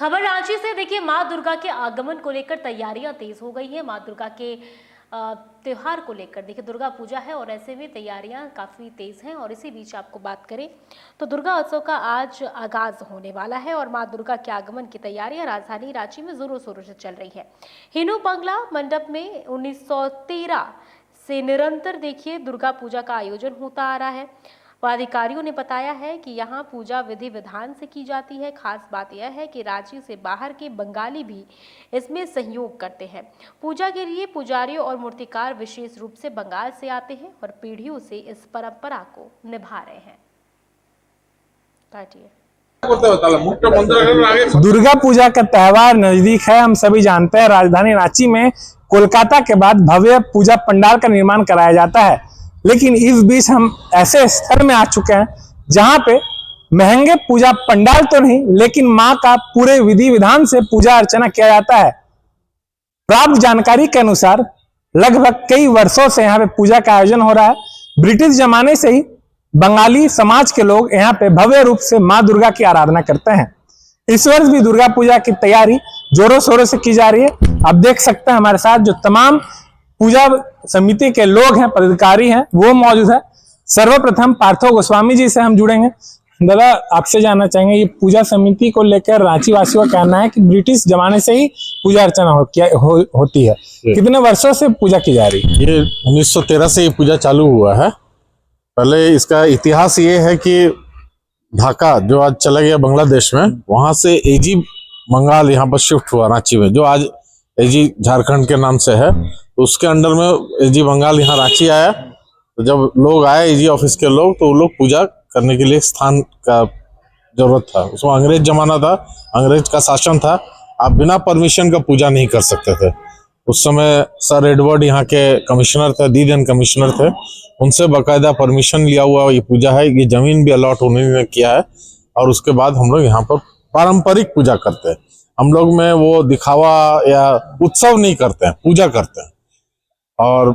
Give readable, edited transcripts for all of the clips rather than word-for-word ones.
खबर रांची से देखिए, मां दुर्गा के आगमन को लेकर तैयारियां तेज हो गई हैं। मां दुर्गा के त्योहार को लेकर देखिए, दुर्गा पूजा है और ऐसे में तैयारियां काफ़ी तेज़ हैं। और इसी बीच आपको बात करें तो दुर्गा उत्सव का आज आगाज़ होने वाला है और मां दुर्गा के आगमन की तैयारियां राजधानी रांची में ज़ोरों शोरों से चल रही है। हिनू बंगला मंडप में 1913 से निरंतर देखिए दुर्गा पूजा का आयोजन होता आ रहा है। अधिकारियों ने बताया है कि यहाँ पूजा विधि विधान से की जाती है। खास बात यह है कि रांची से बाहर के बंगाली भी इसमें सहयोग करते हैं। पूजा के लिए पुजारियों और मूर्तिकार विशेष रूप से बंगाल से आते हैं और पीढ़ियों से इस परंपरा को निभा रहे हैं। दुर्गा पूजा का त्योहार नजदीक है। हम सभी जानते हैं राजधानी रांची में कोलकाता के बाद भव्य पूजा पंडाल का निर्माण कराया जाता है, लेकिन इस बीच हम ऐसे स्तर में आ चुके हैं जहां पे महंगे पूजा पंडाल तो नहीं, लेकिन मां का पूरे विधि विधान से पूजा अर्चना किया जाता है। प्राप्त जानकारी के अनुसार लगभग कई वर्षों से यहाँ पे पूजा का आयोजन हो रहा है। ब्रिटिश जमाने से ही बंगाली समाज के लोग यहाँ पे भव्य रूप से मां दुर्गा की आराधना करते हैं। इस वर्ष भी दुर्गा पूजा की तैयारी जोरों शोरों से की जा रही है। आप देख सकते हैं हमारे साथ जो तमाम पूजा समिति के लोग हैं, पदाधिकारी हैं, वो मौजूद है। सर्वप्रथम पार्थो गोस्वामी जी से हम जुड़ेंगे। दादा, आपसे जानना चाहेंगे, ये पूजा समिति को लेकर रांची वासियों का कहना है कि ब्रिटिश जमाने से ही पूजा अर्चना होती है। कितने वर्षों से पूजा की जा रही है? ये 1913 से ये पूजा चालू हुआ है। पहले इसका इतिहास ये है कि ढाका जो आज चला गया बांग्लादेश में, वहां से एजी बंगाल यहाँ पर शिफ्ट हुआ रांची में, जो आज एजी झारखंड के नाम से है। तो उसके अंडर में एजी बंगाल यहाँ रांची आया। तो जब लोग आए एजी ऑफिस के लोग, तो वो लोग पूजा करने के लिए स्थान का जरूरत था। उसमें अंग्रेज जमाना था, अंग्रेज का शासन था। आप बिना परमिशन का पूजा नहीं कर सकते थे। उस समय सर एडवर्ड यहाँ के कमिश्नर थे, दीन कमिश्नर थे। उनसे बाकायदा परमिशन लिया हुआ ये पूजा है। ये जमीन भी अलॉट उन्होंने किया है। और उसके बाद हम लोग यहाँ पर पारंपरिक पूजा करते हैं। हम लोग में वो दिखावा या उत्सव नहीं करते हैं, पूजा करते हैं। और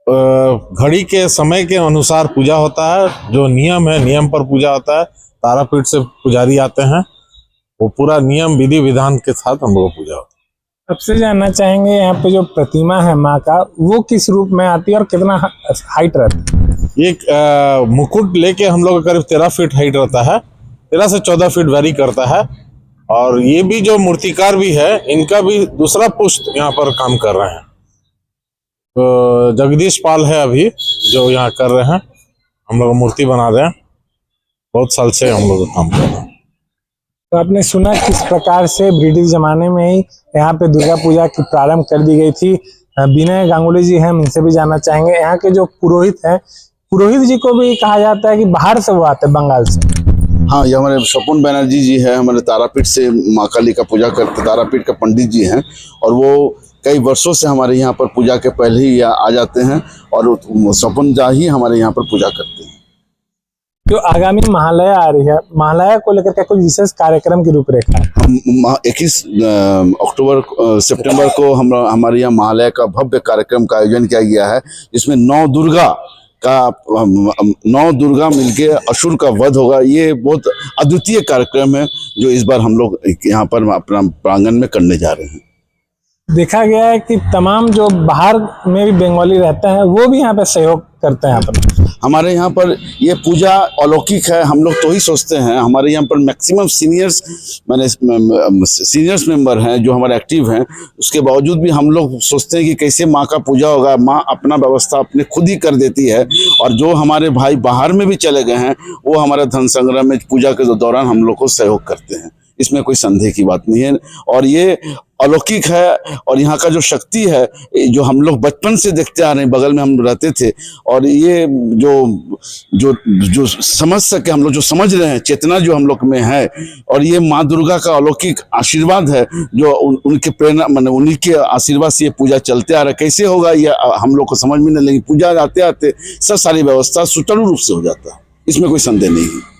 घड़ी के समय के अनुसार पूजा होता है। जो नियम है, नियम पर पूजा होता है। तारापीठ से पुजारी आते हैं, वो पूरा नियम विधि विधान के साथ हम लोग पूजा होता है। सबसे जानना चाहेंगे, यहाँ पे जो प्रतिमा है माँ का, वो किस रूप में आती है और कितना हाइट रहता है? एक मुकुट लेके हम लोग करीब 13 फीट हाइट रहता है। 13 से 14 फीट वेरी करता है। और ये भी जो मूर्तिकार भी है, इनका भी दूसरा पुष्ट यहाँ पर काम कर रहे हैं। तो जगदीश पाल है अभी जो यहाँ कर रहे हैं। हम लोग मूर्ति बना रहे हैं, बहुत साल से हम लोग काम कर रहे हैं। तो आपने सुना किस प्रकार से ब्रिटिश जमाने में ही यहाँ पे दुर्गा पूजा की प्रारंभ कर दी गई थी। विनय गांगुली जी हैं, इनसे भी जानना चाहेंगे। यहाँ के जो पुरोहित हैं, पुरोहित जी को भी कहा जाता है कि बाहर से वो आते हैं, बंगाल से। हाँ, ये हमारे स्वपन बनर्जी जी है, हमारे तारापीठ से माँ काली का पूजा करते, तारापीठ का पंडित जी हैं। और वो कई वर्षों से हमारे यहाँ पर पूजा के पहले ही आ जाते हैं और स्वपन जा ही हमारे यहाँ पर पूजा करते हैं। जो आगामी महालया आ रही है, महालया को लेकर के कुछ विशेष कार्यक्रम की रूपरेखा है। हम 21 सितंबर को हमारे यहाँ महालया का भव्य कार्यक्रम का आयोजन किया गया है, जिसमें 9 दुर्गा मिलके असुर का वध होगा। ये बहुत अद्वितीय कार्यक्रम है जो इस बार हम लोग यहाँ पर अपना प्रांगण में करने जा रहे हैं। देखा गया है कि तमाम जो बाहर में भी बंगाली रहते हैं, वो भी यहाँ पे सहयोग करते हैं। यहाँ पर हमारे यहाँ पर ये पूजा अलौकिक है, हम लोग तो ही सोचते हैं। हमारे यहाँ पर मैक्सिमम सीनियर्स मेंबर हैं जो हमारे एक्टिव हैं। उसके बावजूद भी हम लोग सोचते हैं कि कैसे माँ का पूजा होगा। माँ अपना व्यवस्था अपने खुद ही कर देती है। और जो हमारे भाई बाहर में भी चले गए हैं, वो हमारे धन संग्रह में पूजा के दौरान हम लोग को सहयोग करते हैं। इसमें कोई संदेह की बात नहीं है। और ये अलौकिक है। और यहाँ का जो शक्ति है, जो हम लोग बचपन से देखते आ रहे हैं, बगल में हम रहते थे। और ये जो समझ सके, हम लोग जो समझ रहे हैं, चेतना जो हम लोग में है। और ये माँ दुर्गा का अलौकिक आशीर्वाद है, जो उनके प्रेरणा, मतलब उन्हीं के आशीर्वाद से ये पूजा चलते आ रहा है। कैसे होगा ये हम लोग को समझ में नहीं, लेकिन पूजा आते आते सब सारी व्यवस्था सुचारू रूप से हो जाता है। इसमें कोई संदेह नहीं है।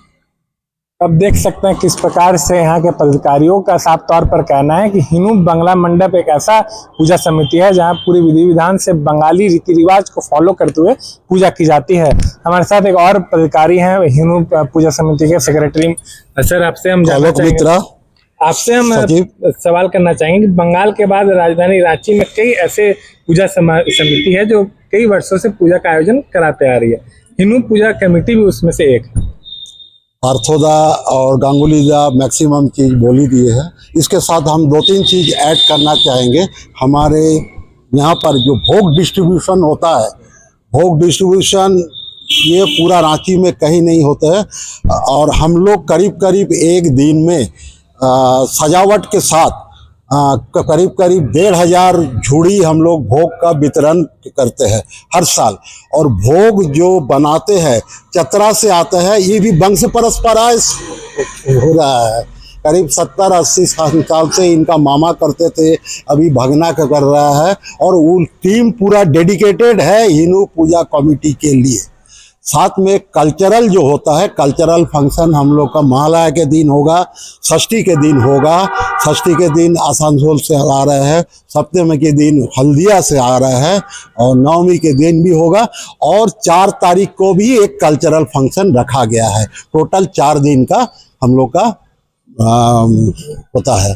अब देख सकते हैं किस प्रकार से यहाँ के पदाधिकारियों का साफ तौर पर कहना है कि हिनू बंगला मंडप एक ऐसा पूजा समिति है जहाँ पूरी विधि विधान से बंगाली रीति रिवाज को फॉलो करते हुए पूजा की जाती है। हमारे साथ एक और पदाधिकारी हैं, हिनू पूजा समिति के सेक्रेटरी। सर, आपसे हम जानना चाहेंगे आपसे हम सचिव। सवाल करना चाहेंगे कि बंगाल के बाद राजधानी रांची में कई ऐसे पूजा समिति है जो कई वर्षों से पूजा का आयोजन कराते आ रही है। हिंदू पूजा कमेटी भी उसमें से एक है। अर्थोदा और गांगुलीदा मैक्सिमम चीज़ बोली दिए है। इसके साथ हम 2-3 चीज़ ऐड करना चाहेंगे। हमारे यहाँ पर जो भोग डिस्ट्रीब्यूशन होता है, भोग डिस्ट्रीब्यूशन ये पूरा रांची में कहीं नहीं होता है और हम लोग करीब करीब एक दिन में सजावट के साथ करीब करीब 1,500 झूड़ी हम लोग भोग का वितरण करते हैं हर साल। और भोग जो बनाते हैं चतरा से आता है, ये भी वंश परंपरा हो रहा है। करीब 70-80 साल से इनका मामा करते थे, अभी भगना का कर रहा है और वो टीम पूरा डेडिकेटेड है हिंदू पूजा कमेटी के लिए। साथ में कल्चरल जो होता है, कल्चरल फंक्शन हम लोग का महालया के दिन होगा, षष्ठी के दिन होगा। षष्ठी के दिन आसनसोल से आ रहा है, सप्तमी के दिन हल्दिया से आ रहा है और नवमी के दिन भी होगा। और 4 तारीख को भी एक कल्चरल फंक्शन रखा गया है। टोटल 4 दिन का हम लोग का होता है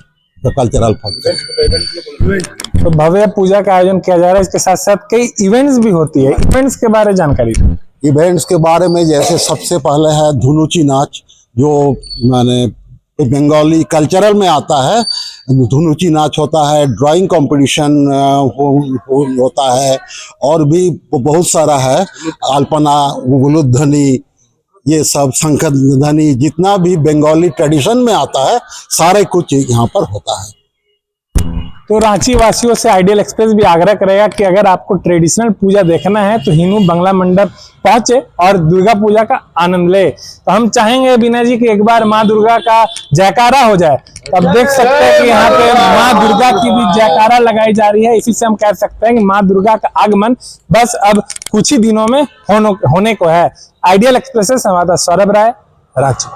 कल्चरल फंक्शन। तो भव्य पूजा का आयोजन किया जा रहा है, इसके साथ साथ कई इवेंट्स भी होती है। इवेंट्स के बारे में जानकारी दें। इवेंट्स के बारे में जैसे सबसे पहले है धुनुची नाच, जो माने बंगाली कल्चरल में आता है। धुनुची नाच होता है, ड्राइंग कंपटीशन होता है और भी बहुत सारा है। अल्पना, उलुध्वनि, ये सब शंखध्वनि, जितना भी बंगाली ट्रेडिशन में आता है सारे कुछ यहाँ पर होता है। तो रांची वासियों से आइडियल एक्सप्रेस भी आग्रह करेगा कि अगर आपको ट्रेडिशनल पूजा देखना है तो हिंदू बंगला मंडप पहुंचे और दुर्गा पूजा का आनंद ले। तो हम चाहेंगे बीना जी कि एक बार माँ दुर्गा का जयकारा हो जाए। तो अब देख सकते हैं कि यहाँ पे माँ दुर्गा की भी जयकारा लगाई जा रही है। इसी से हम कह सकते हैं कि माँ दुर्गा का आगमन बस अब कुछ ही दिनों में होने को है। आइडियल एक्सप्रेस से संवाददाता सौरभ राय, रांची।